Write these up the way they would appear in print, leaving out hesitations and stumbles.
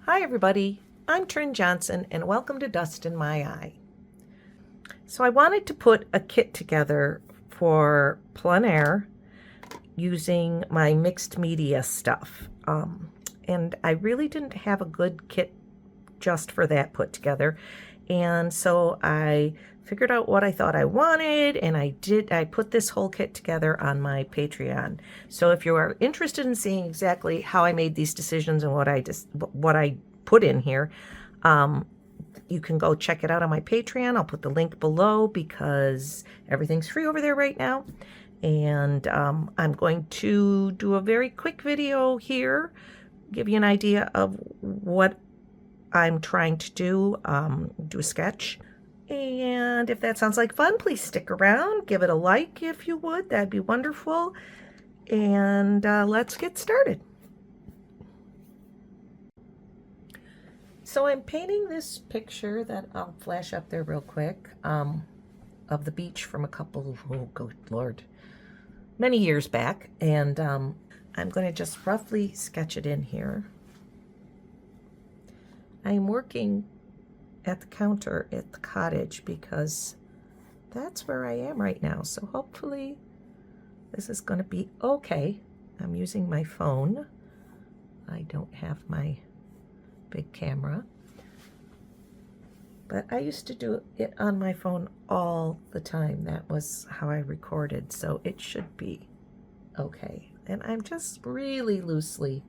Hi everybody, I'm Trin Johnson and welcome to Dust in My Eye. So I wanted to put a kit together for plein air using my mixed media stuff. And I really didn't have a good kit just for that put together. And so I figured out what I thought I wanted, and I put this whole kit together on my Patreon. So if you are interested in seeing exactly how I made these decisions and what I put in here, you can go check it out on my Patreon. I'll put the link below because everything's free over there right now. And I'm going to do a very quick video here, give you an idea of what I'm trying to do a sketch. And if that sounds like fun, please stick around, give it a like if you would, that'd be wonderful. And let's get started. So I'm painting this picture that I'll flash up there real quick of the beach from a couple of, oh good Lord, many years back. And I'm going to just roughly sketch it in here. I'm working at the counter at the cottage because that's where I am right now. So hopefully this is going to be okay. I'm using my phone. I don't have my big camera. But I used to do it on my phone all the time. That was how I recorded. So it should be okay. And I'm just really loosely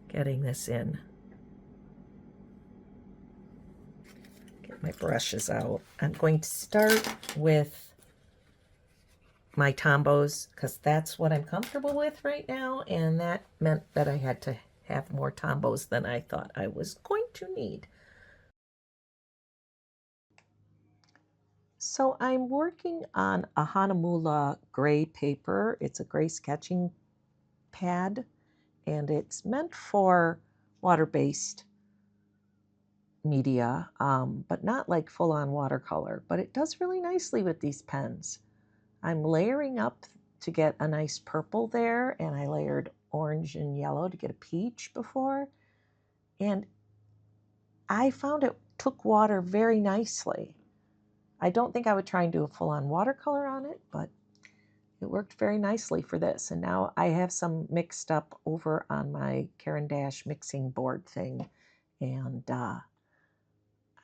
getting this in. My brushes out. I'm going to start with my Tombows because that's what I'm comfortable with right now, and that meant that I had to have more Tombows than I thought I was going to need. So I'm working on a Hanamula gray paper. It's a gray sketching pad, and it's meant for water-based media, but not like full-on watercolor, but it does really nicely with these pens. I'm layering up to get a nice purple there, and I layered orange and yellow to get a peach before, and I found it took water very nicely. I don't think I would try and do a full-on watercolor on it, but it worked very nicely for this. And now I have some mixed up over on my Caran d'Ache mixing board thing, and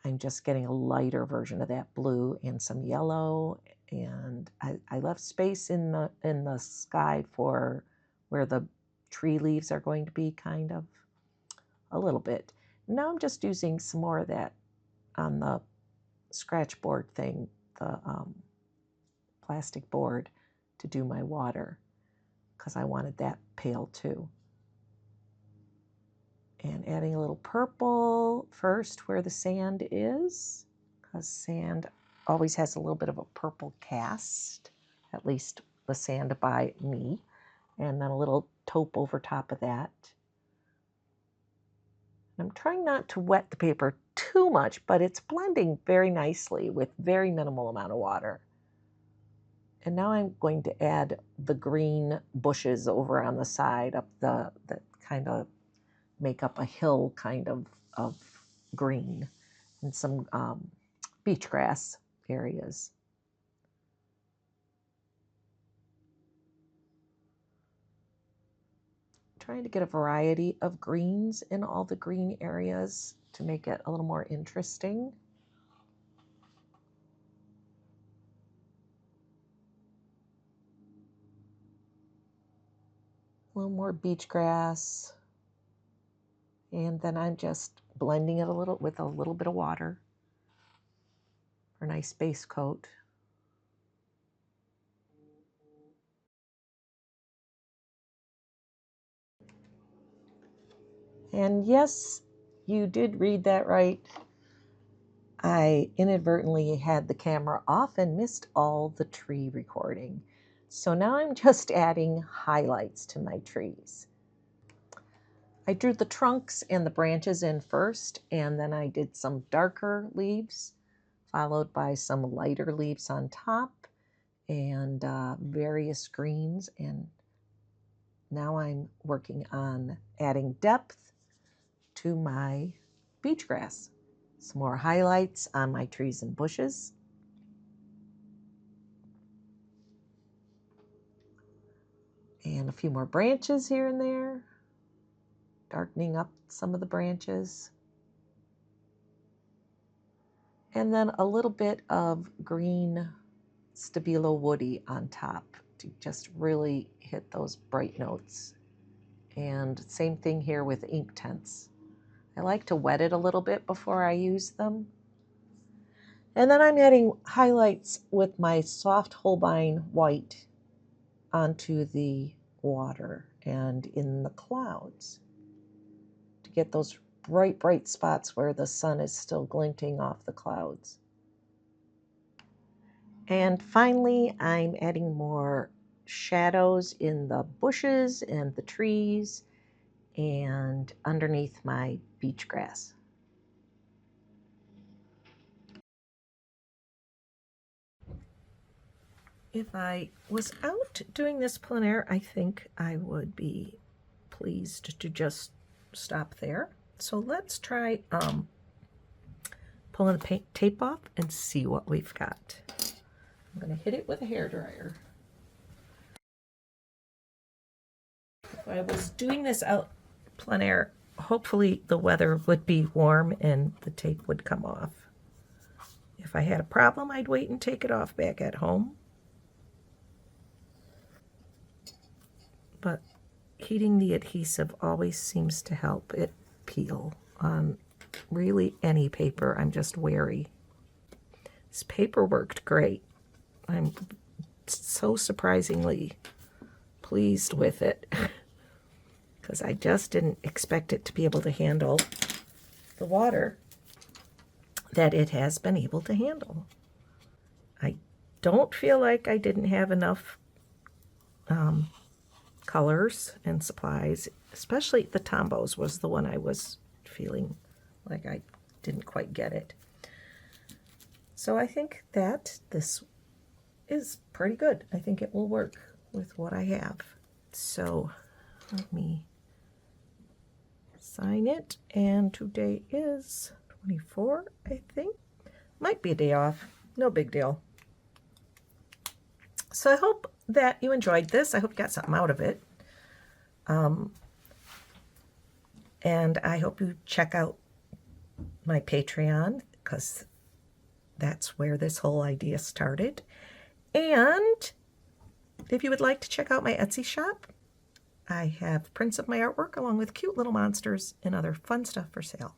I'm just getting a lighter version of that blue and some yellow, and I left space in the sky for where the tree leaves are going to be, kind of a little bit. Now I'm just using some more of that on the scratch board thing, the plastic board, to do my water because I wanted that pale too. And adding a little purple first where the sand is, because sand always has a little bit of a purple cast, at least the sand by me, and then a little taupe over top of that. I'm trying not to wet the paper too much, but it's blending very nicely with very minimal amount of water. And now I'm going to add the green bushes over on the side up that kind of make up a hill kind of green, and some beach grass areas. Trying to get a variety of greens in all the green areas to make it a little more interesting. A little more beach grass. And then I'm just blending it a little with a little bit of water for a nice base coat. And yes, you did read that right. I inadvertently had the camera off and missed all the tree recording. So now I'm just adding highlights to my trees. I drew the trunks and the branches in first, and then I did some darker leaves, followed by some lighter leaves on top, and various greens. And now I'm working on adding depth onto my beach grass. Some more highlights on my trees and bushes. And a few more branches here and there, darkening up some of the branches. And then a little bit of green Stabilo Woody on top to just really hit those bright notes. And same thing here with Inktense. I like to wet it a little bit before I use them. And then I'm adding highlights with my soft Holbein white onto the water and in the clouds to get those bright, bright spots where the sun is still glinting off the clouds. And finally, I'm adding more shadows in the bushes and the trees and underneath my beach grass. If I was out doing this plein air, I think I would be pleased to just stop there. So let's try pulling the tape off and see what we've got. I'm going to hit it with a hairdryer. If I was doing this out plein air, hopefully the weather would be warm and the tape would come off. If I had a problem, I'd wait and take it off back at home. But heating the adhesive always seems to help it peel on really any paper. I'm just wary. This paper worked great. I'm so surprisingly pleased with it because I just didn't expect it to be able to handle the water that it has been able to handle. I don't feel like I didn't have enough colors and supplies, especially the Tombows was the one I was feeling like I didn't quite get it. So I think that this is pretty good. I think it will work with what I have. So let me sign it, and today is 24, I think. Might be a day off, no big deal. So I hope that you enjoyed this. I hope you got something out of it. And I hope you check out my Patreon, because that's where this whole idea started. And if you would like to check out my Etsy shop, I have prints of my artwork along with cute little monsters and other fun stuff for sale.